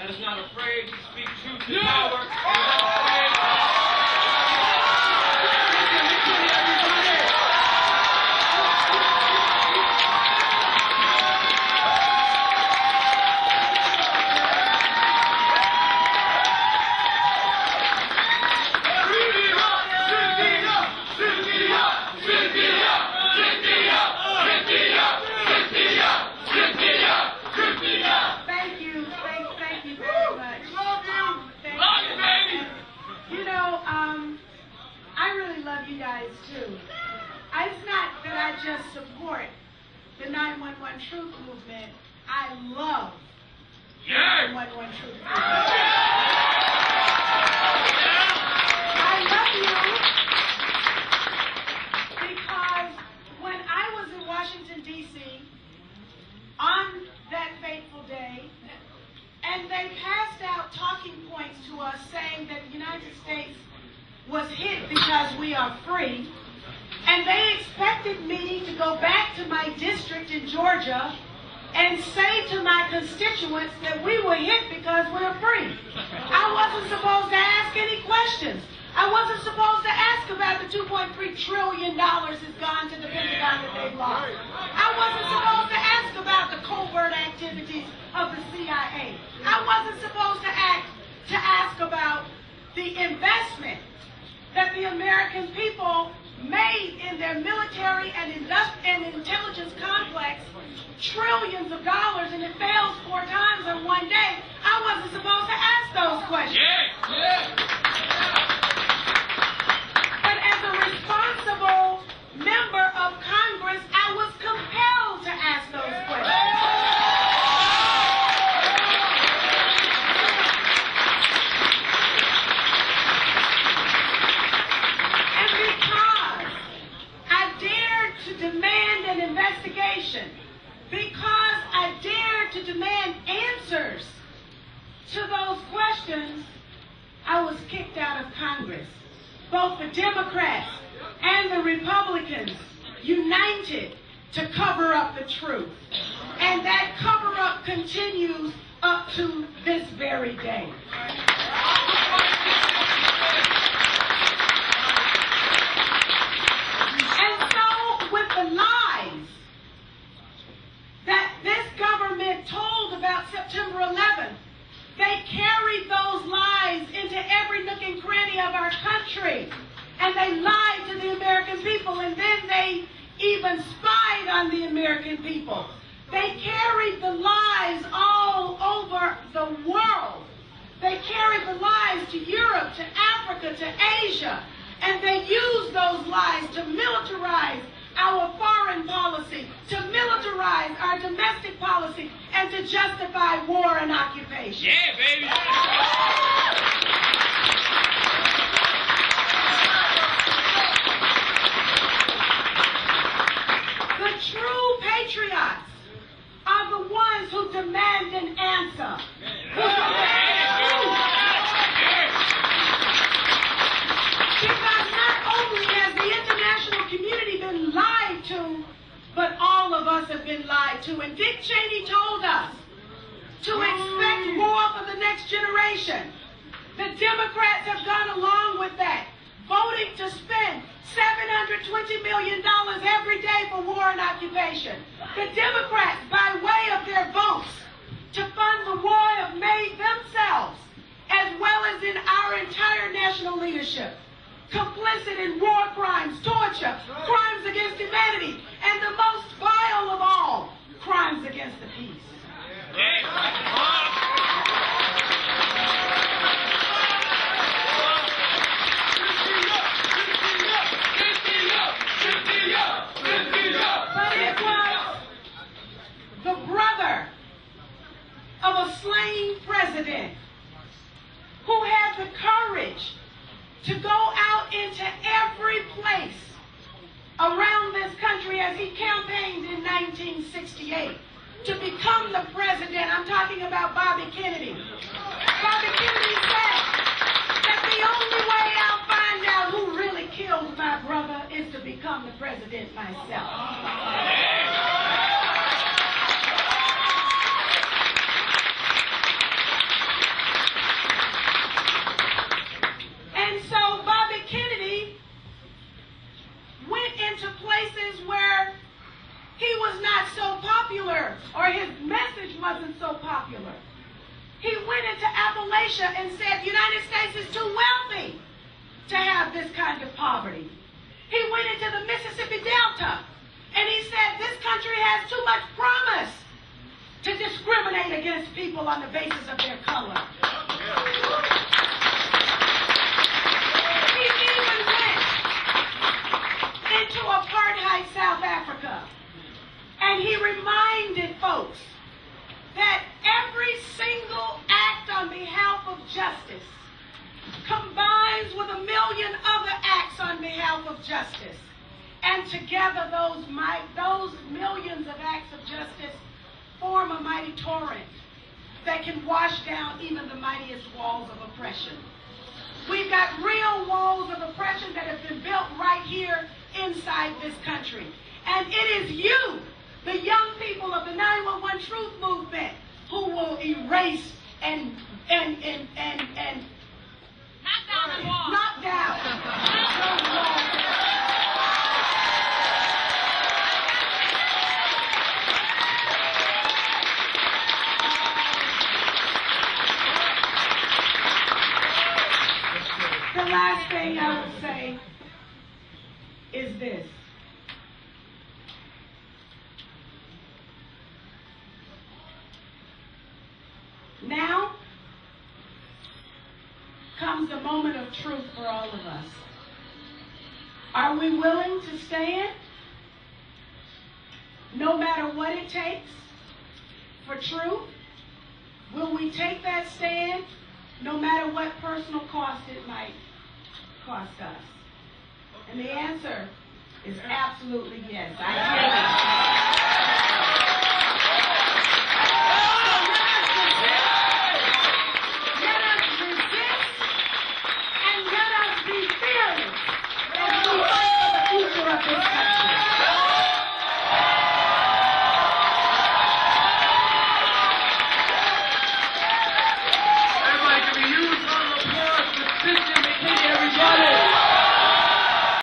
that is not afraid to speak truth to power, and is not afraid you guys too. It's not that I just support the 911 Truth Movement. I love the 911 Truth Movement. I love you because when I was in Washington, D.C. on that fateful day, and they passed out talking points to us saying that the United States was hit because we are free, and they expected me to go back to my district in Georgia and say to my constituents that we were hit because we're free. I wasn't supposed to ask any questions. I wasn't supposed to ask about the $2.3 trillion has gone to the Pentagon that they've lost. I wasn't supposed to ask about the covert activities of the CIA. I wasn't supposed to ask about the investment that the American people made in their military and intelligence complex, trillions of dollars, and it fails 4 times in one day. I wasn't supposed to ask those questions. But as a responsible member of Congress, I was compelled to ask those questions. Because I dared to demand answers to those questions, I was kicked out of Congress. Both the Democrats and the Republicans united to cover up the truth. And that cover-up continues up to this very day. And so, with the lies that this government told about September 11th, they carried those lies into every nook and cranny of our country. And they lied to the American people, and then they even spied on the American people. They carried the lies all over the world. They carried the lies to Europe, to Africa, to Asia, and they used those lies to militarize our foreign policy, to militarize our domestic policy, and to justify war and occupation. Yeah, baby! The true patriots are the ones who demand an answer, who demand truth. Because not only has the international community been lied to, but all of us have been lied to. And Dick Cheney told us to expect war for the next generation. The Democrats have gone along with that, voting to spend $720 million every day for war and occupation. The Democrats, by way of their votes to fund the war, have made themselves, as well as in our entire national leadership, complicit in war crimes, torture, crimes against humanity, and the most vile of all, crimes against the peace. But it was the brother of a slain president who had the courage to go out into every place around this country as he campaigned in 1968 to become the president. I'm talking about Bobby Kennedy. Bobby Kennedy said that the only way I'll find out who really killed my brother is to become the president myself. Appalachia and said the United States is too wealthy to have this kind of poverty. He went into the Mississippi Delta and he said this country has too much promise to discriminate against people on the basis of their color. He even went into apartheid South Africa and he reminded folks that every single act on behalf of justice combines with 1 million other acts on behalf of justice. And together those millions of acts of justice form a mighty torrent that can wash down even the mightiest walls of oppression. We've got real walls of oppression that have been built right here inside this country. And it is you, the young people of the 911 Truth Movement, who will erase and knock down those walls. The last thing I would say is this. Now comes the moment of truth for all of us. Are we willing to stand, no matter what it takes, for truth? Will we take that stand, no matter what personal cost it might cost us? And the answer is absolutely yes. I take it.